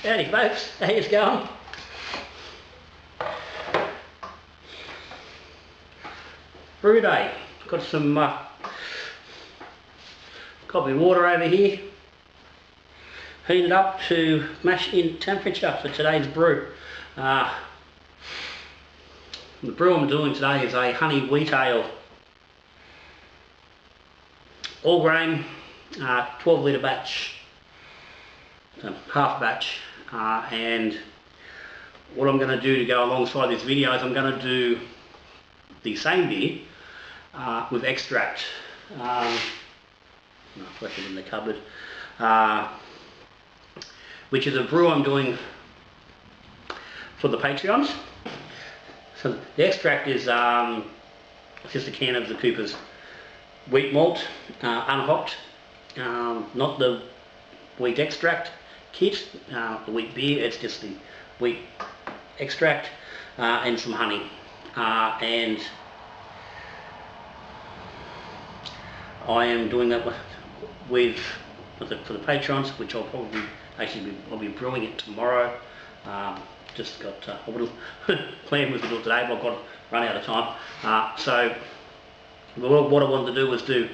Howdy folks, how you going? Brew day. Got some coffee water over here. Heated up to mash in temperature for today's brew. The brew I'm doing today is a honey wheat ale. All grain, 12 litre batch. Half batch, and what I'm going to do to go alongside this video is I'm going to do the same beer with extract. I've left it in the cupboard, which is a brew I'm doing for the Patreons. So the extract is just a can of the Cooper's wheat malt, unhopped, not the wheat extract kit, the wheat beer. It's just the wheat extract and some honey, and I am doing that for the patrons, which I'll probably I'll be brewing it tomorrow. Just got I would have planned to do it today, but I've got run out of time. So what I wanted to do was do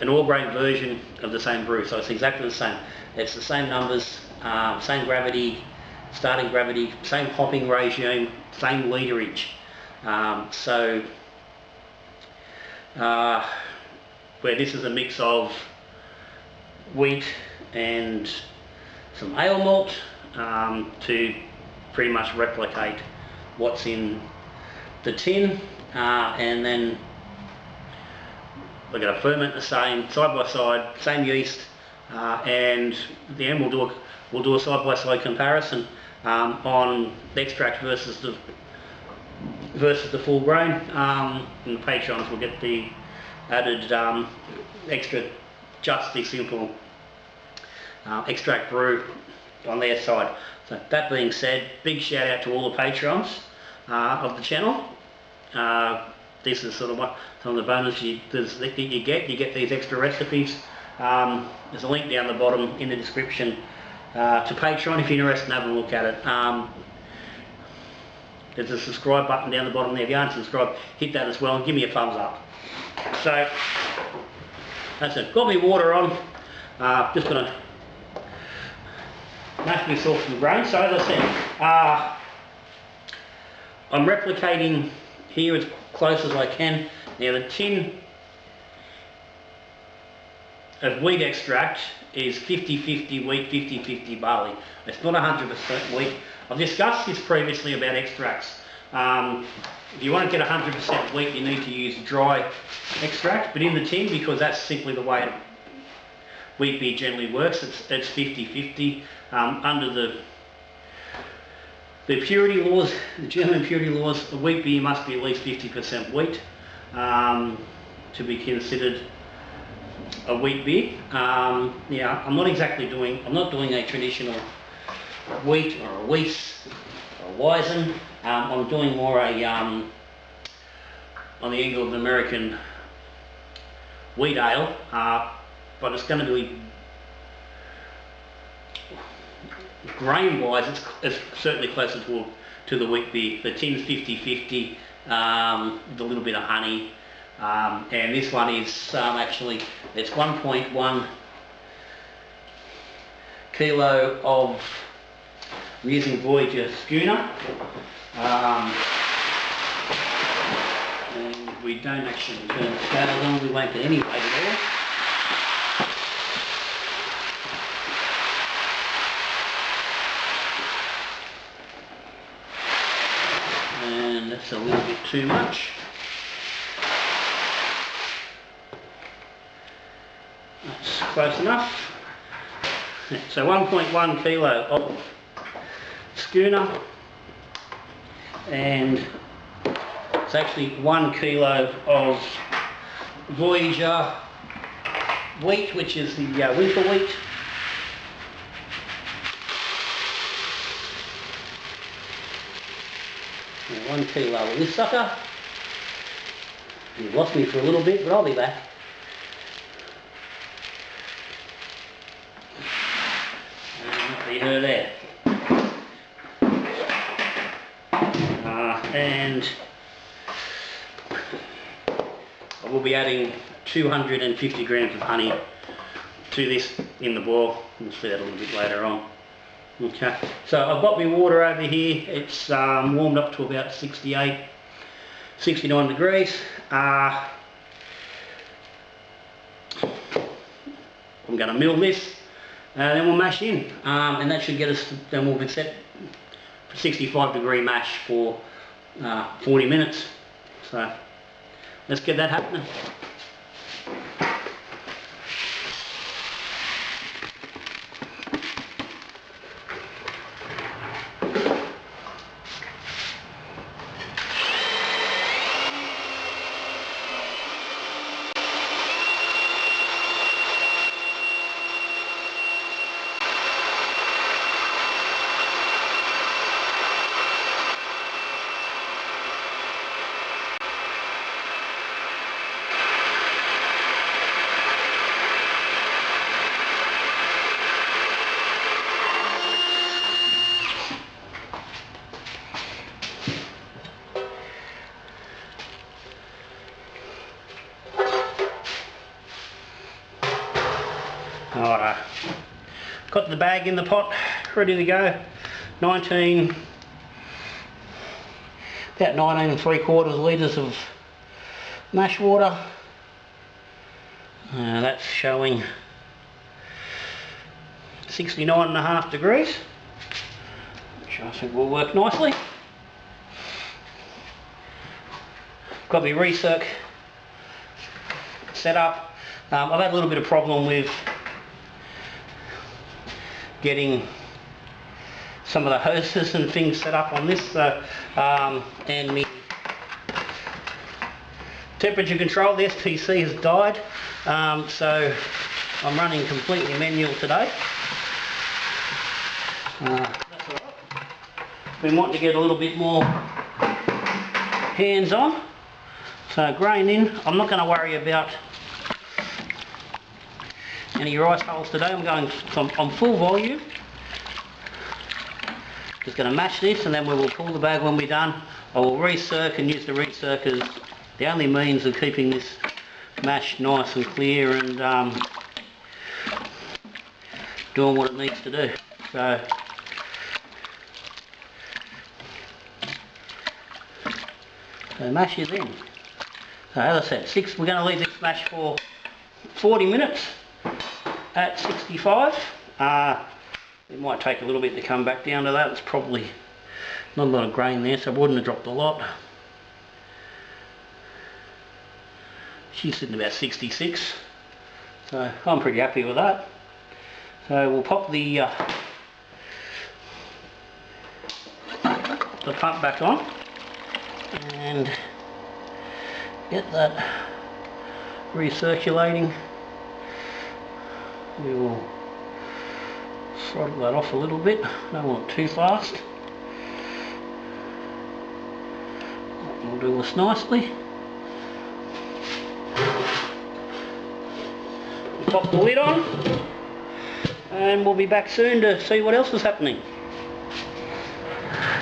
an all grain version of the same brew, so it's exactly the same. It's the same numbers, same gravity, starting gravity, same hopping regime, same literage. Where this is a mix of wheat and some ale malt to pretty much replicate what's in the tin, and then we're going to ferment the same side by side, same yeast, and at the end we'll do a side by side comparison on the extract versus the full grain. And the patrons will get the added extra, just the simple extract brew on their side. So that being said, big shout out to all the patrons of the channel. This is sort of what some of the bonus you get these extra recipes. There's a link down the bottom in the description to Patreon if you're interested in having a look at it. There's a subscribe button down the bottom there. If you aren't subscribed, hit that as well and give me a thumbs up. So that's it. Got me water on. Just gonna mash myself some grain. So as I said, I'm replicating here as close as I can. Now the tin of wheat extract is 50-50 wheat, 50-50 barley. It's not 100% wheat. I've discussed this previously about extracts. If you want to get 100% wheat, you need to use dry extract, but in the tin, because that's simply the way wheat beer generally works, it's 50-50. Under the purity laws, the German purity laws, the wheat beer must be at least 50% wheat to be considered a wheat beer. Yeah, I'm not doing a traditional wheat or a Weiss or a Weizen. I'm doing more on the angle of an American wheat ale, but it's going to be grain-wise, it's certainly closer to the wheat beer. The tin's 50-50 with a little bit of honey, and this one is actually, it's 1.1 kilo of, we're using Voyager schooner, and we don't actually turn the scales on, we won't get any weight at all. And that's a little bit too much. That's close enough. So 1.1 kilo of schooner, and it's actually 1 kilo of Voyager wheat, which is the winter wheat. And 1 kilo of this sucker. You've lost me for a little bit, but I'll be back. And see her there. And I will be adding 250 grams of honey to this in the boil. We'll see that a little bit later on. Okay, so I've got my water over here. It's warmed up to about 68, 69 degrees. I'm going to mill this, then we'll mash in, and that should get us, then we'll be set for 65 degree mash for 40 minutes. So let's get that happening. Alright, got the bag in the pot, ready to go. About 19 3/4 litres of mash water. That's showing 69.5 degrees, which I think will work nicely. Got my recirc set up. I've had a little bit of problem with getting some of the hoses and things set up on this, and my temperature control, the SPC has died, so I'm running completely manual today. That's all right. We want to get a little bit more hands on, so grain in. I'm not going to worry about any rice hulls today. I'm going on full volume. Just going to mash this, and then we will pull the bag when we're done. I will recirc and use the recirc as the only means of keeping this mash nice and clear and doing what it needs to do. So mash is in. So as I said, we're going to leave this mash for 40 minutes. At 65, it might take a little bit to come back down to that. It's probably not a lot of grain there, so I wouldn't have dropped a lot. She's sitting about 66, so I'm pretty happy with that. So we'll pop the pump back on and get that recirculating. We will throttle that off a little bit, don't want it too fast. That will do us nicely. Pop the lid on, and we'll be back soon to see what else is happening.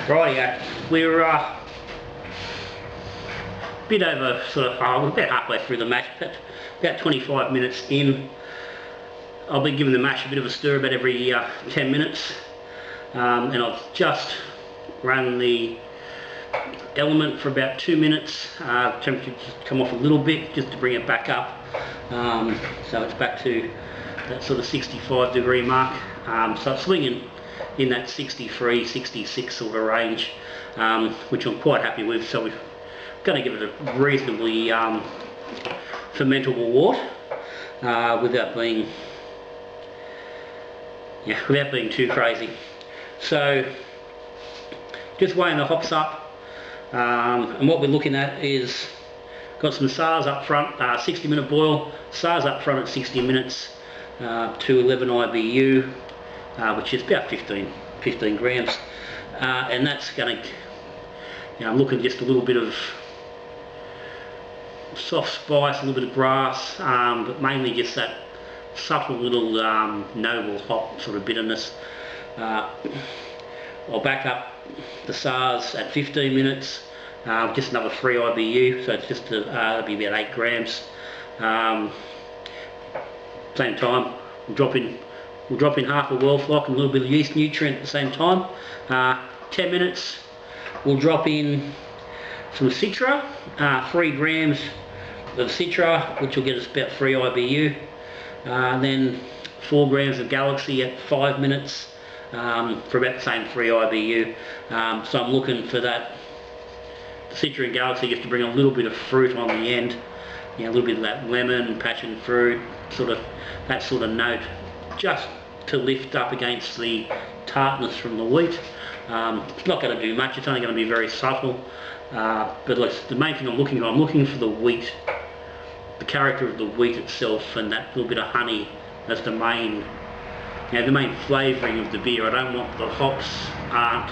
Rightio, we're a bit over, we're about halfway through the mash, about 25 minutes in. I'll be giving the mash a bit of a stir about every 10 minutes, and I've just run the element for about 2 minutes. Temperature just come off a little bit just to bring it back up, so it's back to that sort of 65 degree mark. So it's swinging in that 63, 66 sort of range, which I'm quite happy with. So we're going to give it a reasonably fermentable wort without being too crazy. So just weighing the hops up, and what we're looking at is got some SARS up front, 60-minute boil, SARS up front at 60 minutes to 11 IBU, which is about 15 grams, and that's going to, I'm looking just a little bit of soft spice, a little bit of grass, but mainly just that subtle little noble hop sort of bitterness. I'll back up the SARS at 15 minutes, just another 3 IBU, so it's just it'll be about 8 grams. Same time, we'll drop in half a well flock and a little bit of yeast nutrient at the same time. 10 minutes, we'll drop in some Citra, 3 grams of Citra, which will get us about 3 IBU. Then 4 grams of Galaxy at 5 minutes for about the same 3 IBU. So I'm looking for that Citra and Galaxy just to bring a little bit of fruit on the end, a little bit of that lemon, passion fruit, that sort of note, just to lift up against the tartness from the wheat. It's not going to do much, it's only going to be very subtle, but look, the main thing I'm looking for the wheat, the character of the wheat itself, and that little bit of honey as the main flavouring of the beer. I don't want the hops aren't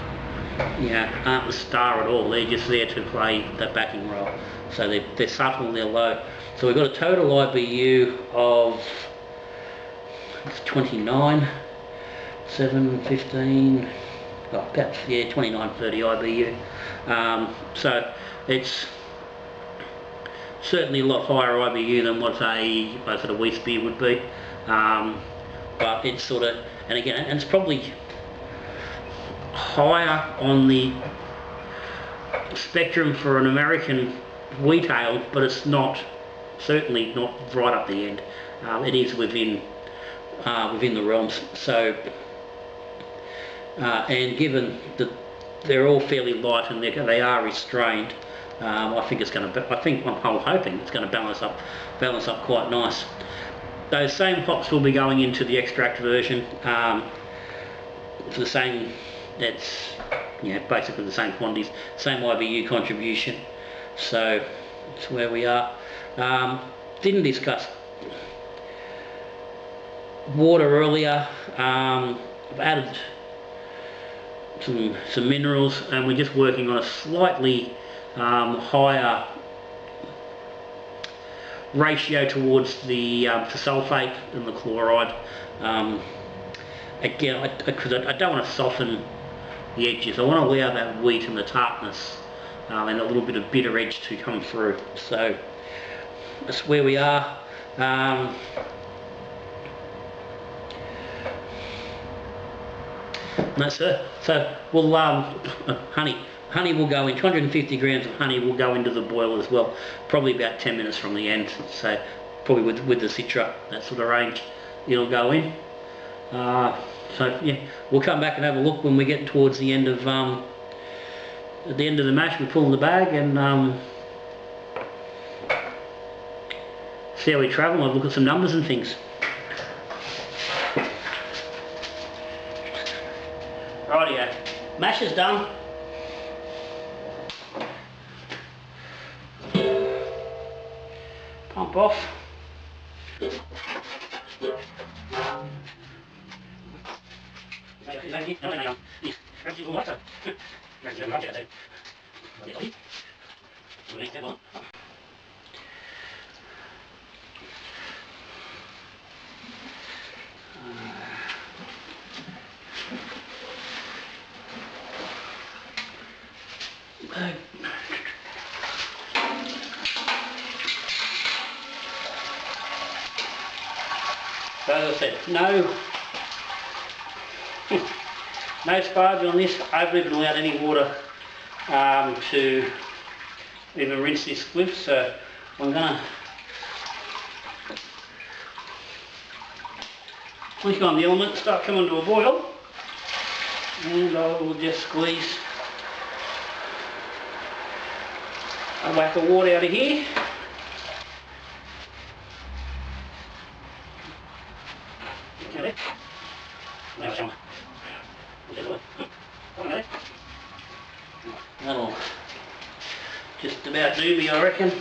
the star at all. They're just there to play that backing role. So they're subtle and they're low. So we've got a total IBU of 29, 7, 15, about 29, 30 IBU. So it's certainly a lot higher IBU than what a wheat beer would be. But it's and it's probably higher on the spectrum for an American wheat ale, but it's certainly not right up the end. It is within the realms. So and given that they're all fairly light and they are restrained, I'm hoping it's going to balance up quite nice. Those same hops will be going into the extract version for the same. That's basically the same quantities, same IBU contribution. So that's where we are. Didn't discuss water earlier. I've added some minerals, and we're just working on a slightly higher ratio towards the sulfate than the chloride. Again, because I don't want to soften the edges. I want to allow that wheat and the tartness and a little bit of bitter edge to come through. So that's where we are. That's it. So we'll honey will go in. 250 grams of honey will go into the boil as well, probably about 10 minutes from the end. So probably with the Citra, that sort of range, it'll go in. So yeah, we'll come back and have a look when we get towards the end of the mash. We pull the bag and see how we travel. I'll look at some numbers and things. Rightio, mash is done. Pump off. So as I said, no sparge on this. I haven't even allowed any water to even rinse this spliff, so I'm going to click on the element, start coming to a boil, and I will just squeeze a whack of water out of here. That'll just about do me, I reckon.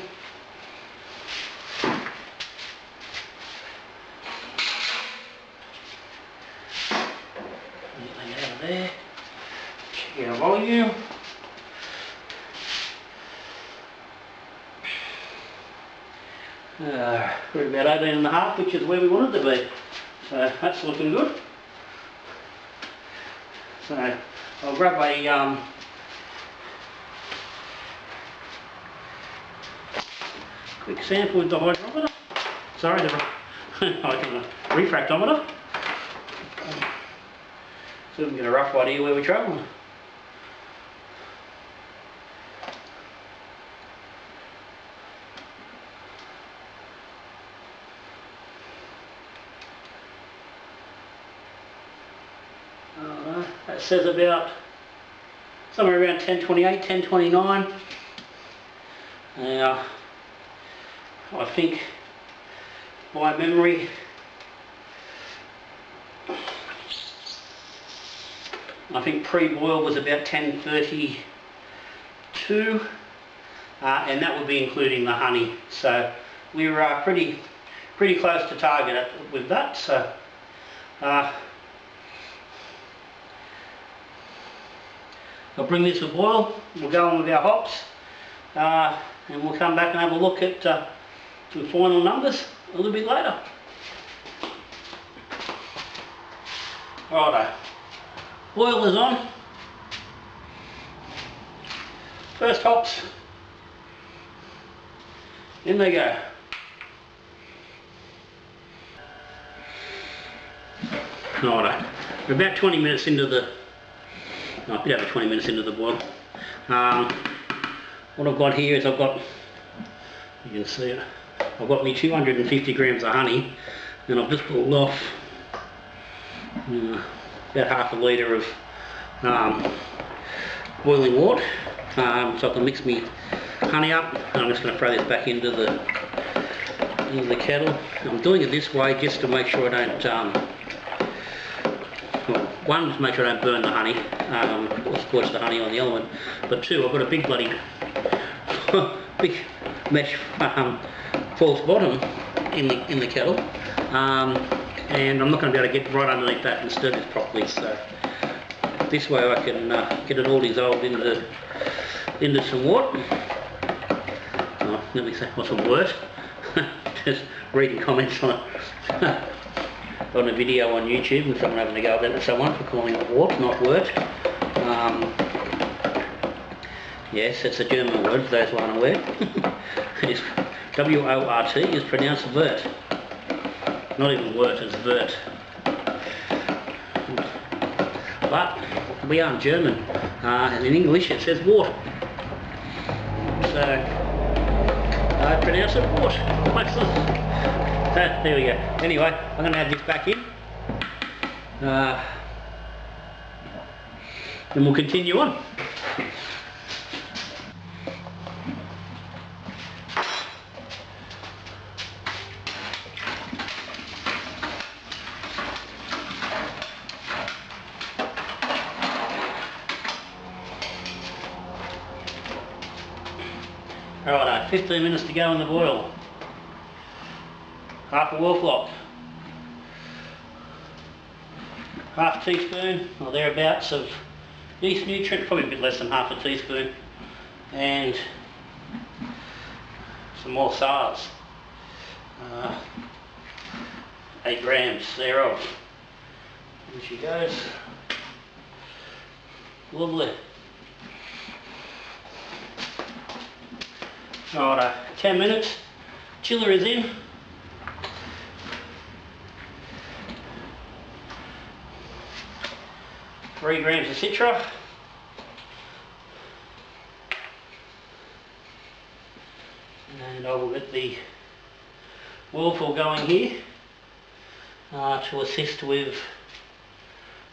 Anything out of there. Check our volume. We're at about 18.5, which is where we wanted to be. So that's looking good. So I'll grab a quick sample with the hydrometer. Sorry, the refractometer. So we can get a rough idea where we're travelling. That says about somewhere around 1028, 1029. Now, I think by memory, I think pre-boil was about 1032, and that would be including the honey. So we were pretty close to target with that. So I'll bring this to a boil. We'll go on with our hops, and we'll come back and have a look at some final numbers a little bit later. Righto, boil is on. First hops, in they go. Righto, we're about 20 minutes into the, a bit over 20 minutes into the boil. What I've got here is I've got, you can see it, I've got me 250 grams of honey, and I've just pulled off about half a litre of boiling water, so I can mix me honey up, and I'm just going to throw this back into the kettle. I'm doing it this way just to make sure I don't, well, one, to make sure I don't burn the honey, or scorch the honey on the element, but two, I've got a big bloody big mesh false bottom in the kettle, and I'm not going to be able to get right underneath that and stir this properly. So this way I can get it all dissolved into some water. Oh, let me say what's a wort. Just reading comments on it on a video on YouTube, and someone having to go at someone for calling it wort, not wort. Yes, it's a German word for those who aren't aware. It's W-O-R-T is pronounced vert. Not even wort, it's vert. But we aren't German, and in English it says wort. So I pronounce it wort. There we go. Anyway, I'm going to add this back in. And we'll continue on. Alright, 15 minutes to go in the boil. Half a wheel flock, half a teaspoon or thereabouts of yeast nutrient, probably a bit less than half a teaspoon, and some more SARS, 8 grams thereof. And she goes. Lovely. Alright, 10 minutes, chiller is in. Three grams of citra, and I will get the whirlpool going here to assist with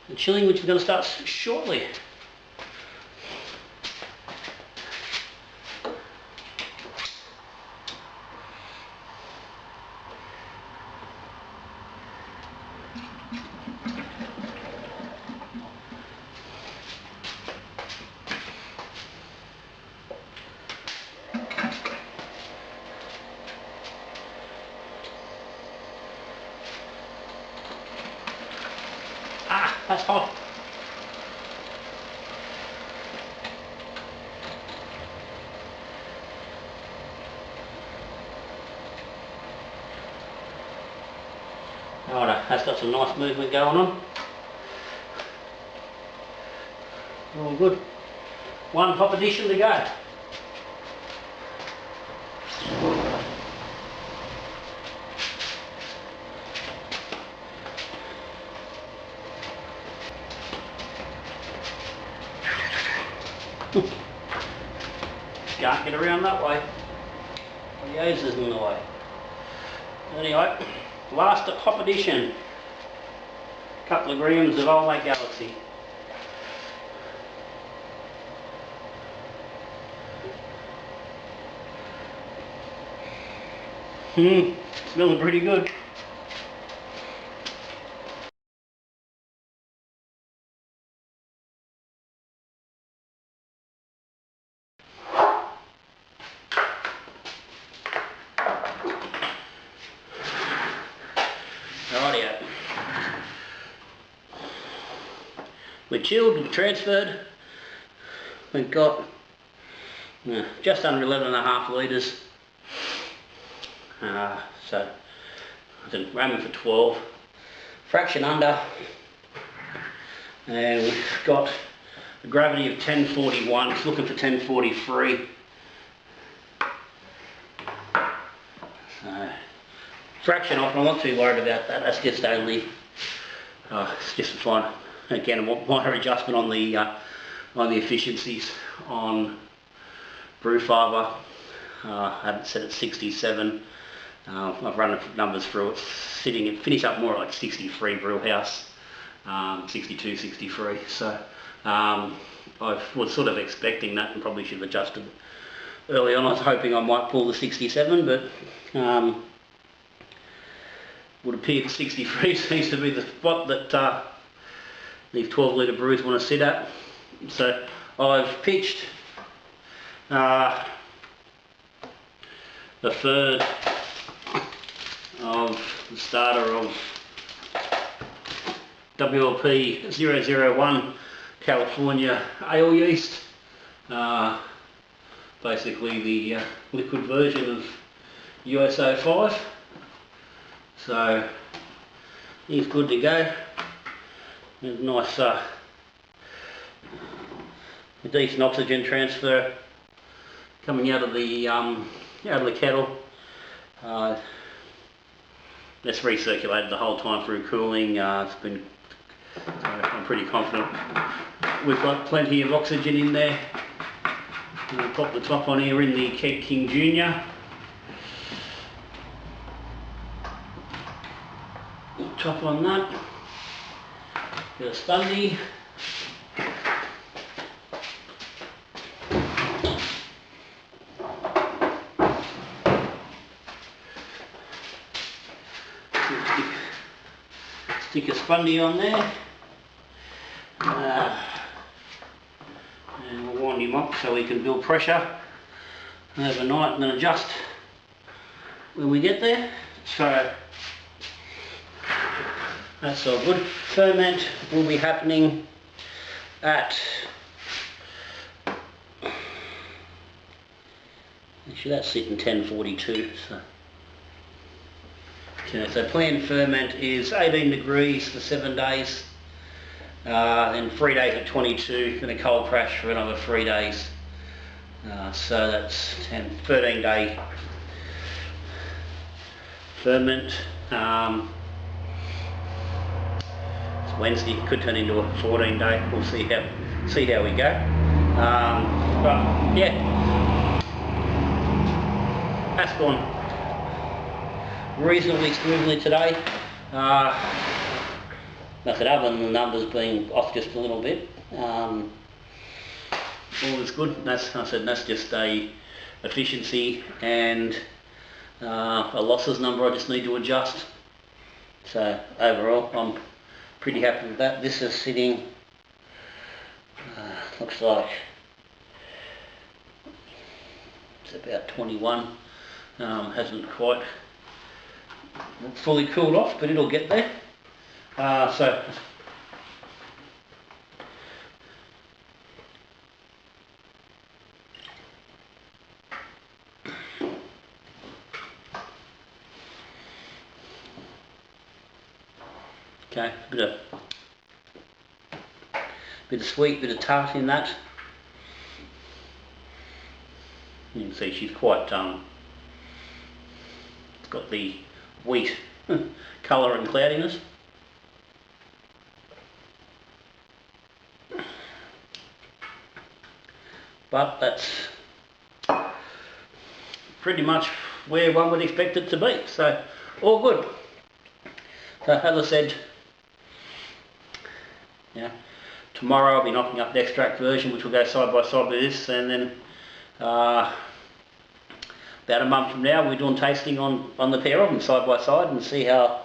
the chilling, which is going to start shortly. That's hot. Alright, that's got some nice movement going on. All good. One hop addition to go. Can't get around that way. The hose is in the way. Anyway, last hop addition. Couple of grams of Old Mate Galaxy. Smelling pretty good. Rightio. We're chilled and transferred. We've got just under 11.5 litres. So I think we're aiming for 12. Fraction under. And we've got a gravity of 1041. It's looking for 1043. So fraction off, I'm not too worried about that. That's just only, it's just a fine, again, a minor adjustment on the efficiencies on brew fibre. I haven't set it 67. I've run the numbers through. It's sitting and finish up more like 63 brew house, 62, 63. So I was sort of expecting that and probably should have adjusted early on. I was hoping I might pull the 67, but would appear that 63 seems to be the spot that these 12 litre brews want to sit at. So I've pitched a third of the starter of WLP 001 California ale yeast, basically the liquid version of USO 5. So he's good to go. There's nice, a decent oxygen transfer coming out of the kettle. That's recirculated the whole time through cooling. I'm pretty confident we've got plenty of oxygen in there. We'll pop the top on here in the Keg King Jr. Top on that. Got a spundy. Stick a spundy on there. And we'll wind him up so we can build pressure overnight and then adjust when we get there. So that's all good. Ferment will be happening at, actually that's sitting 1042. So okay, so planned ferment is 18 degrees for 7 days, then 3 days at 22, then a cold crash for another 3 days. So that's 13 day ferment. It's Wednesday, could turn into a 14 day. We'll see how we go. But yeah, that's gone reasonably smoothly today. Like I said, other than the numbers being off just a little bit, all is good. That's just a efficiency and a losses number I just need to adjust. So overall, I'm pretty happy with that. This is sitting, looks like it's about 21. Hasn't quite fully cooled off, but it'll get there. So okay, Bit of sweet, bit of tart in that. You can see she's quite, it's got the wheat colour and cloudiness. But that's pretty much where one would expect it to be, so all good. So as I said, yeah, tomorrow I'll be knocking up the extract version, which will go side by side with this, and then about a month from now we're doing tasting on the pair of them side by side and see how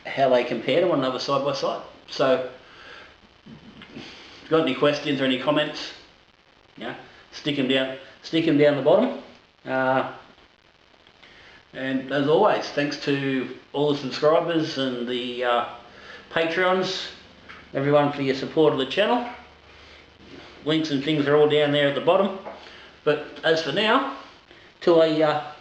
they compare to one another side by side. So if you've got any questions or any comments, yeah, stick them down the bottom. And as always, thanks to all the subscribers and the Patreons, everyone, for your support of the channel. Links and things are all down there at the bottom. But as for now, till I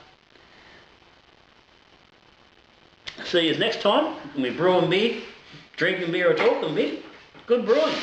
see you next time, when we're brewing beer, drinking beer or talking beer, good brewing.